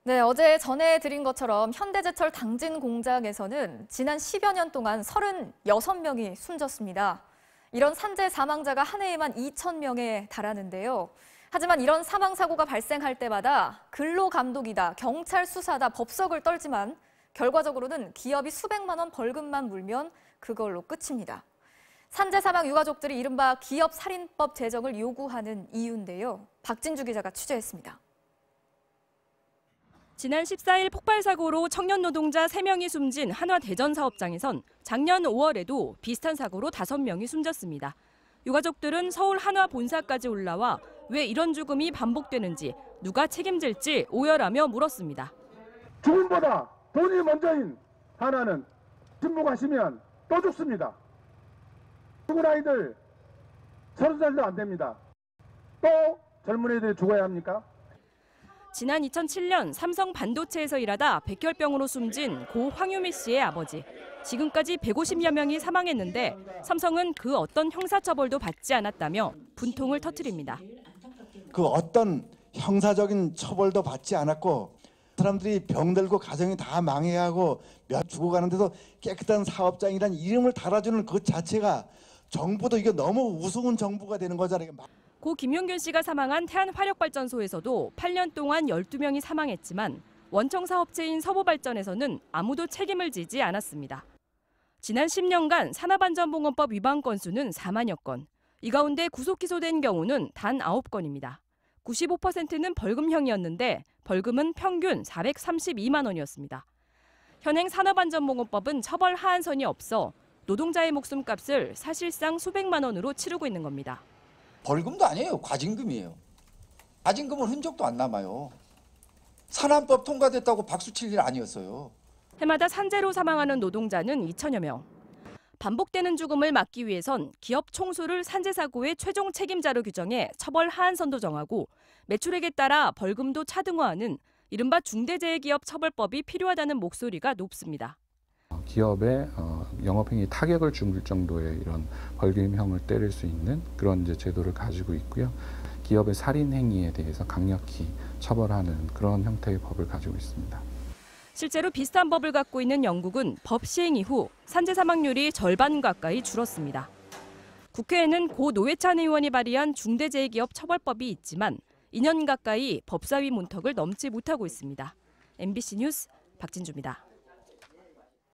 네, 어제 전해드린 것처럼 현대제철 당진 공장에서는 지난 10여 년 동안 36명이 숨졌습니다. 이런 산재 사망자가 한 해에만 2,000명에 달하는데요. 하지만 이런 사망 사고가 발생할 때마다 근로감독이다, 경찰 수사다, 법석을 떨지만 결과적으로는 기업이 수백만 원 벌금만 물면 그걸로 끝입니다. 산재 사망 유가족들이 이른바 기업살인법 제정을 요구하는 이유인데요. 박진주 기자가 취재했습니다. 지난 14일 폭발 사고로 청년 노동자 3명이 숨진 한화 대전 사업장에선 작년 5월에도 비슷한 사고로 5명이 숨졌습니다. 유가족들은 서울 한화 본사까지 올라와 왜 이런 죽음이 반복되는지 누가 책임질지 오열하며 물었습니다. 죽음보다 돈이 먼저인 한화는 침묵하시면 또 죽습니다. 죽은 아이들 30살도 안 됩니다. 또 젊은 애들이 죽어야 합니까? 지난 2007년 삼성 반도체에서 일하다 백혈병으로 숨진 고 황유미 씨의 아버지. 지금까지 150여 명이 사망했는데 삼성은 그 어떤 형사처벌도 받지 않았다며 분통을 터뜨립니다. 그 어떤 형사적인 처벌도 받지 않았고 사람들이 병들고 가정이 다 망해야 하고 몇 죽어가는데도 깨끗한 사업장이라는 이름을 달아주는 그 자체가 정부도 이게 너무 우스운 정부가 되는 거잖아요. 고 김용균 씨가 사망한 태안화력발전소에서도 8년 동안 12명이 사망했지만 원청 사업체인 서부발전에서는 아무도 책임을 지지 않았습니다. 지난 10년간 산업안전보건법 위반 건수는 4만여 건. 이 가운데 구속 기소된 경우는 단 9건입니다. 95%는 벌금형이었는데 벌금은 평균 432만 원이었습니다. 현행 산업안전보건법은 처벌 하한선이 없어 노동자의 목숨값을 사실상 수백만 원으로 치르고 있는 겁니다. 벌금도 아니에요. 과징금이에요. 과징금은 흔적도 안 남아요. 산안법 통과됐다고 박수칠 일 아니었어요. 해마다 산재로 사망하는 노동자는 2천여 명. 반복되는 죽음을 막기 위해선 기업 총수를 산재 사고의 최종 책임자로 규정해 처벌 하한선도 정하고 매출액에 따라 벌금도 차등화하는 이른바 중대재해기업 처벌법이 필요하다는 목소리가 높습니다. 기업의 영업행위 타격을 줄 정도의 이런 벌금형을 때릴 수 있는 그런 이제 제도를 가지고 있고요. 기업의 살인 행위에 대해서 강력히 처벌하는 그런 형태의 법을 가지고 있습니다. 실제로 비슷한 법을 갖고 있는 영국은 법 시행 이후 산재 사망률이 절반 가까이 줄었습니다. 국회에는 고 노회찬 의원이 발의한 중대재해기업 처벌법이 있지만 2년 가까이 법사위 문턱을 넘지 못하고 있습니다. MBC 뉴스 박진주입니다.